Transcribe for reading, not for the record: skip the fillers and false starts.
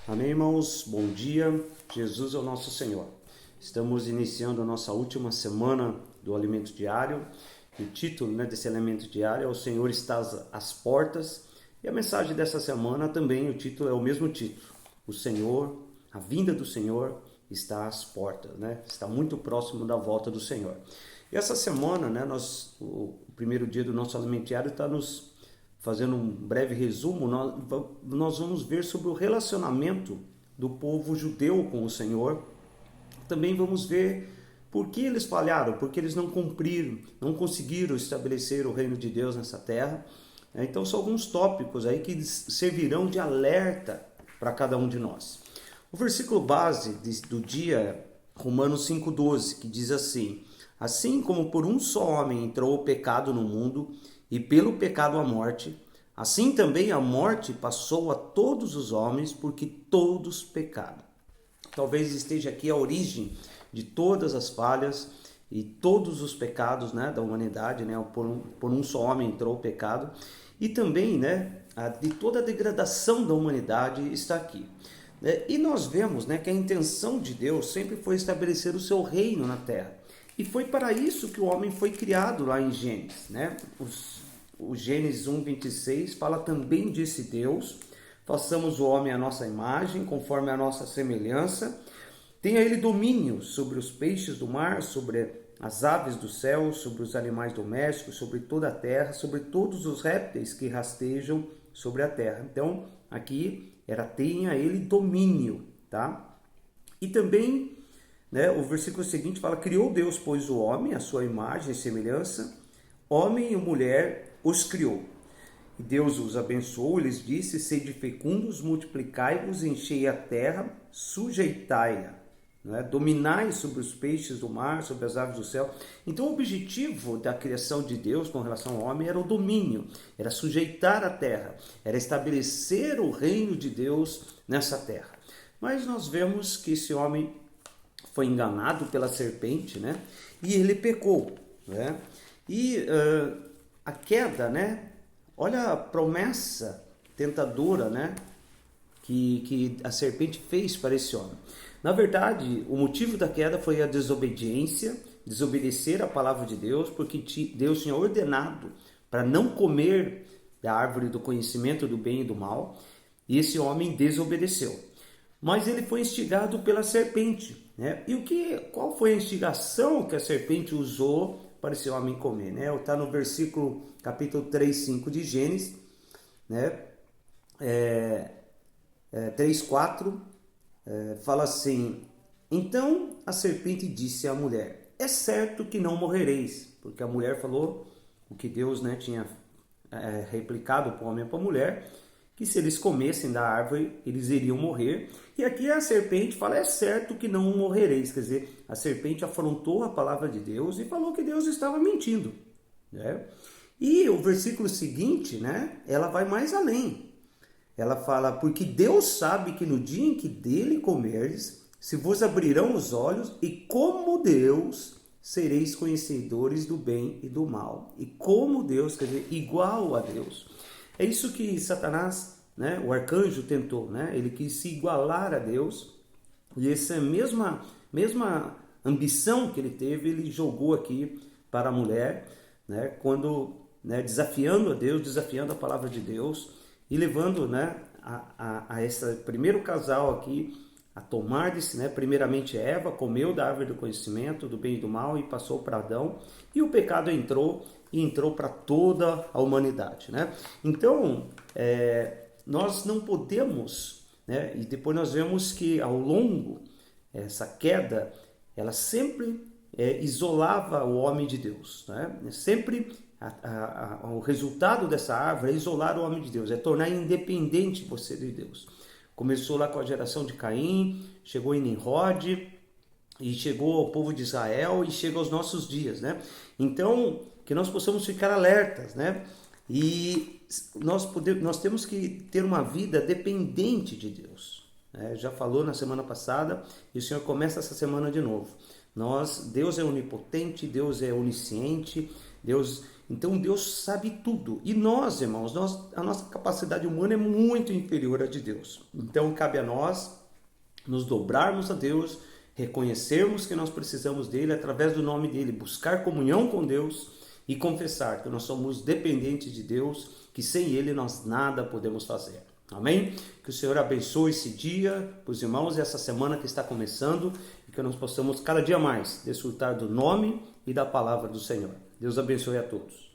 Amém, irmãos? Bom dia. Jesus é o nosso Senhor. Estamos iniciando a nossa última semana do alimento diário. O título, desse alimento diário é O Senhor está às portas. E a mensagem dessa semana também, o título é o mesmo título. O Senhor, a vinda do Senhor está às portas, Está muito próximo da volta do Senhor. E essa semana, o primeiro dia do nosso alimento diário está nos fazendo um breve resumo, nós vamos ver sobre o relacionamento do povo judeu com o Senhor. Também vamos ver por que eles falharam, porque eles não cumpriram, não conseguiram estabelecer o reino de Deus nessa terra. Então são alguns tópicos aí que servirão de alerta para cada um de nós. O versículo base do dia é Romanos 5,12, que diz assim: assim como por um só homem entrou o pecado no mundo, e pelo pecado a morte, assim também a morte passou a todos os homens, porque todos pecaram. Talvez esteja aqui a origem de todas as falhas e todos os pecados da humanidade, por um só homem entrou o pecado, e também de toda a degradação da humanidade está aqui. E nós vemos que a intenção de Deus sempre foi estabelecer o seu reino na terra. E foi para isso que o homem foi criado lá em Gênesis. O Gênesis 1:26 fala: também disse Deus, façamos o homem à nossa imagem, conforme a nossa semelhança. Tenha ele domínio sobre os peixes do mar, sobre as aves do céu, sobre os animais domésticos, sobre toda a terra, sobre todos os répteis que rastejam sobre a terra. Então, aqui era tenha ele domínio, tá? E também, o versículo seguinte fala: criou Deus, pois, o homem, à sua imagem e semelhança, homem e mulher os criou. E Deus os abençoou e lhes disse: sede fecundos, multiplicai-vos, enchei a terra, sujeitai-a, dominai sobre os peixes do mar, sobre as aves do céu. Então o objetivo da criação de Deus com relação ao homem era o domínio, era sujeitar a terra, era estabelecer o reino de Deus nessa terra. Mas nós vemos que esse homem foi enganado pela serpente, e ele pecou, E a queda, olha a promessa tentadora, que a serpente fez para esse homem. Na verdade, o motivo da queda foi a desobediência, desobedecer a palavra de Deus, porque Deus tinha ordenado para não comer da árvore do conhecimento do bem e do mal, e esse homem desobedeceu. Mas ele foi instigado pela serpente, E qual foi a instigação que a serpente usou para esse homem comer, Está no versículo, capítulo 3:5 de Gênesis, 3:4, fala assim: então a serpente disse à mulher: é certo que não morrereis, porque a mulher falou o que Deus tinha replicado para o homem e para a mulher, que se eles comessem da árvore, eles iriam morrer. E aqui a serpente fala: é certo que não morrereis. Quer dizer, a serpente afrontou a palavra de Deus e falou que Deus estava mentindo, E o versículo seguinte, ela vai mais além. Ela fala: porque Deus sabe que no dia em que dele comerdes, se vos abrirão os olhos, e como Deus sereis conhecedores do bem e do mal. E como Deus, quer dizer, igual a Deus. É isso que Satanás, o arcanjo tentou, Ele quis se igualar a Deus, e essa mesma ambição que ele teve, ele jogou aqui para a mulher, quando, desafiando a Deus, desafiando a palavra de Deus, e levando, a esse primeiro casal aqui a tomar desse, primeiramente Eva comeu da árvore do conhecimento do bem e do mal e passou para Adão, e o pecado entrou para toda a humanidade, Então, nós não podemos, e depois nós vemos que ao longo, essa queda, ela sempre isolava o homem de Deus, Sempre o resultado dessa árvore é isolar o homem de Deus, é tornar independente você de Deus. Começou lá com a geração de Caim, chegou em Nimrod, e chegou ao povo de Israel, e chega aos nossos dias, Então, que nós possamos ficar alertas, E nós temos que ter uma vida dependente de Deus, Já falou na semana passada, e o Senhor começa essa semana de novo. Deus é onipotente, Deus é onisciente, Deus Então Deus sabe tudo. E nós, irmãos, a nossa capacidade humana é muito inferior à de Deus. Então cabe a nós nos dobrarmos a Deus, reconhecermos que nós precisamos dele através do nome dele, buscar comunhão com Deus e confessar que nós somos dependentes de Deus, que sem ele nós nada podemos fazer. Amém? Que o Senhor abençoe esse dia para os irmãos e essa semana que está começando e que nós possamos cada dia mais desfrutar do nome e da palavra do Senhor. Deus abençoe a todos.